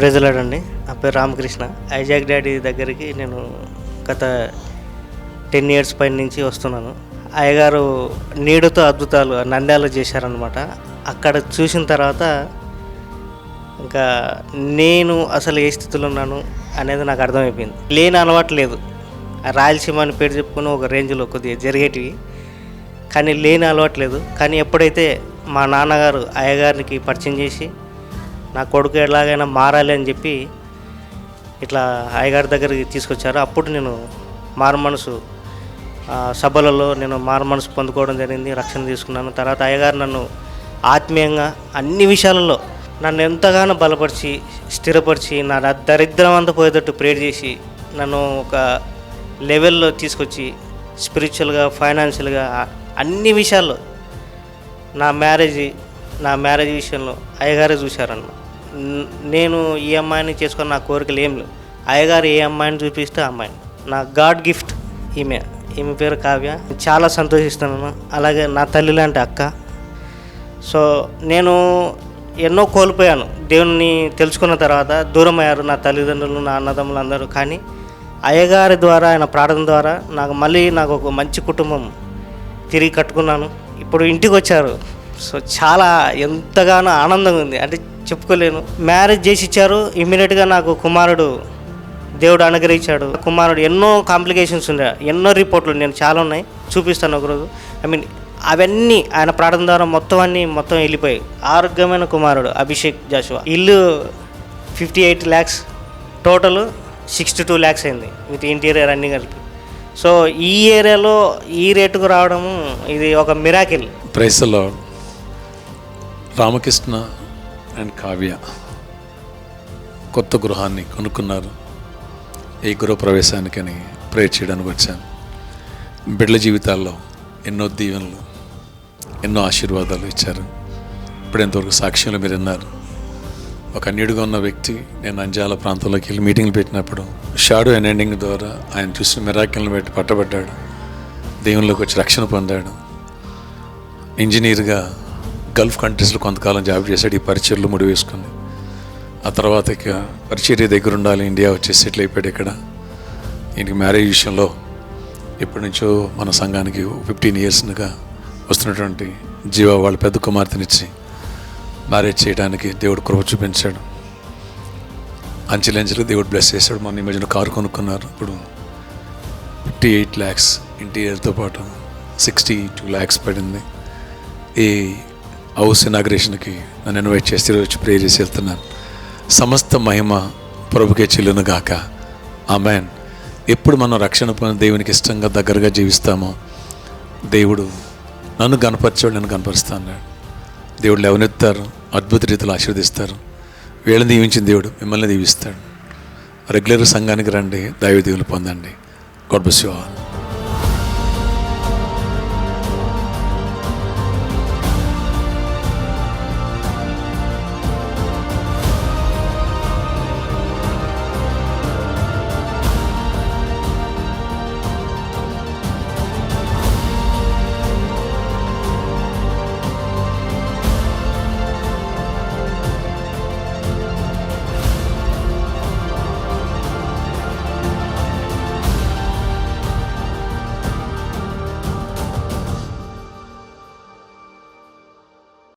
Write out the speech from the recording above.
ప్రెజలాడండి. నా పేరు Ramakrishna. Isaac daddy దగ్గరికి నేను గత 10 ఇయర్స్ పైన నుంచి వస్తున్నాను. అయ్యగారు నీడతో అద్భుతాలు నంద్యాలలో చేశారనమాట. అక్కడ చూసిన తర్వాత ఇంకా నేను అసలు ఏ స్థితిలో ఉన్నాను అనేది నాకు అర్థమైపోయింది. లేని అలవాటు లేదు. రాయలసీమ అని పేరు చెప్పుకుని ఒక రేంజ్లో కొద్దిగా జరిగేటివి, కానీ లేని అలవాటు లేదు. కానీ ఎప్పుడైతే మా నాన్నగారు అయ్యగారికి పరిచయం చేసి నా కొడుకు ఎలాగైనా మారాలి అని చెప్పి ఇట్లా అయ్యగారి దగ్గరికి తీసుకొచ్చారు, అప్పుడు నేను మారు మనసు సభలలో నేను మారు మనసు పొందుకోవడం జరిగింది, రక్షణ తీసుకున్నాను. తర్వాత అయ్యగారు నన్ను ఆత్మీయంగా అన్ని విషయాలలో నన్ను ఎంతగానో బలపరిచి స్థిరపరిచి నా దరిద్రం అంతా పోయేటట్టు ప్రేర్ చేసి నన్ను ఒక లెవెల్లో తీసుకొచ్చి స్పిరిచువల్గా, ఫైనాన్షియల్గా అన్ని విషయాల్లో నా మ్యారేజ్ విషయంలో అయ్యగారే చూశారన్న. నేను ఈ అమ్మాయిని చేసుకొని నా కోరికలు ఏం లేవు. అయ్యగారు ఏ అమ్మాయిని చూపిస్తే ఆ అమ్మాయిని, నా గాడ్ గిఫ్ట్ ఈమె పేరు కావ్య. చాలా సంతోషిస్తున్నాను. అలాగే నా తల్లి లాంటి అక్క. సో నేను ఎన్నో కోల్పోయాను దేవుణ్ణి తెలుసుకున్న తర్వాత. దూరం అయ్యారు నా తల్లిదండ్రులు, నా అన్నదమ్ములు అందరూ. కానీ అయ్యగారి ద్వారా, ఆయన ప్రార్థన ద్వారా నాకు ఒక మంచి కుటుంబం తిరిగి కట్టుకున్నాను. ఇప్పుడు ఇంటికి వచ్చారు. సో చాలా ఎంతగానో ఆనందంగా ఉంది, అంటే చెప్పుకోలేను. మ్యారేజ్ చేసి ఇచ్చారు. ఇమ్మీడియట్గా నాకు కుమారుడు దేవుడు అనుగ్రహించాడు. కుమారుడు ఎన్నో కాంప్లికేషన్స్ ఉండే, ఎన్నో రిపోర్ట్లు నేను చాలా ఉన్నాయి, చూపిస్తాను ఒకరోజు. అవన్నీ ఆయన ప్రార్థన ద్వారా మొత్తం వెళ్ళిపోయాయి. ఆరోగ్యమైన కుమారుడు అభిషేక్ జాషువా. ఇల్లు 58 lakhs, టోటల్ 62 lakhs అయింది విత్ ఇంటీరియర్ అన్నీ కలిపి. సో ఈ ఏరియాలో ఈ రేటుకు రావడము ఇది ఒక miracle. Praise the lord. Ramakrishna and Kavya కొత్త గృహాన్ని కొనుక్కున్నారు. ఈ గృహ ప్రవేశానికని ప్రేయర్ చేయడానికి వచ్చాను. బిడ్డల జీవితాల్లో ఎన్నో దీవెనలు, ఎన్నో ఆశీర్వాదాలు ఇచ్చారు. ఇప్పుడు ఎంతవరకు సాక్ష్యంలో మీరు విన్నారు. ఒక అన్యుడిగా ఉన్న వ్యక్తి నేను నంద్యాల ప్రాంతంలోకి వెళ్ళి మీటింగ్లు పెట్టినప్పుడు షాడో అండ్ ఎండింగ్ ద్వారా ఆయన చూసిన మిరాకిల్ని పెట్టి పట్టబడ్డాడు. దేవునిలోకి వచ్చి రక్షణ పొందాడు. ఇంజనీర్గా గల్ఫ్ కంట్రీస్లో కొంతకాలం జాబ్ చేశాడు. ఈ పరిచర్లు ముడి వేసుకుని ఆ తర్వాత ఇక పరిచర్య దగ్గర ఉండాలి, ఇండియా వచ్చి సెటిల్ అయిపోయాడు. ఇక్కడ ఈయనకి మ్యారేజ్ విషయంలో ఎప్పటి నుంచో మన సంఘానికి 15 yearsగా వస్తున్నటువంటి జీవ వాళ్ళ పెద్ద కుమార్తెనిచ్చి మ్యారేజ్ చేయడానికి దేవుడు కృప చూపించాడు. అంచెలంచెలు దేవుడు బ్లెస్ చేశాడు. మన ఈ మధ్యన కారు కొనుక్కున్నారు. ఇప్పుడు 58 lakhs ఇంటీరియర్తో పాటు 62 lakhs పడింది. ఈ హౌస్ ఇనాగ్రేషన్కి నన్ను ఇన్వైట్ చేసి వచ్చి ప్రేయర్ చేసి వెళ్తున్నాను. సమస్త మహిమ ప్రభుకే చెల్లును గాక. ఆమేన్. ఎప్పుడు మనం రక్షణ పొంది దేవునికి ఇష్టంగా దగ్గరగా జీవిస్తామో దేవుడు నన్ను కనపరిచేవాడు, నన్ను కనపరుస్తాను. దేవుడు లేవనెత్తారు, అద్భుత రీతిలో ఆశీర్వదిస్తారు. వీళ్ళని దీవించిన దేవుడు మిమ్మల్ని దీవిస్తాడు. రెగ్యులర్ సంఘానికి రండి, దైవ దీవులు పొందండి. God bless you all.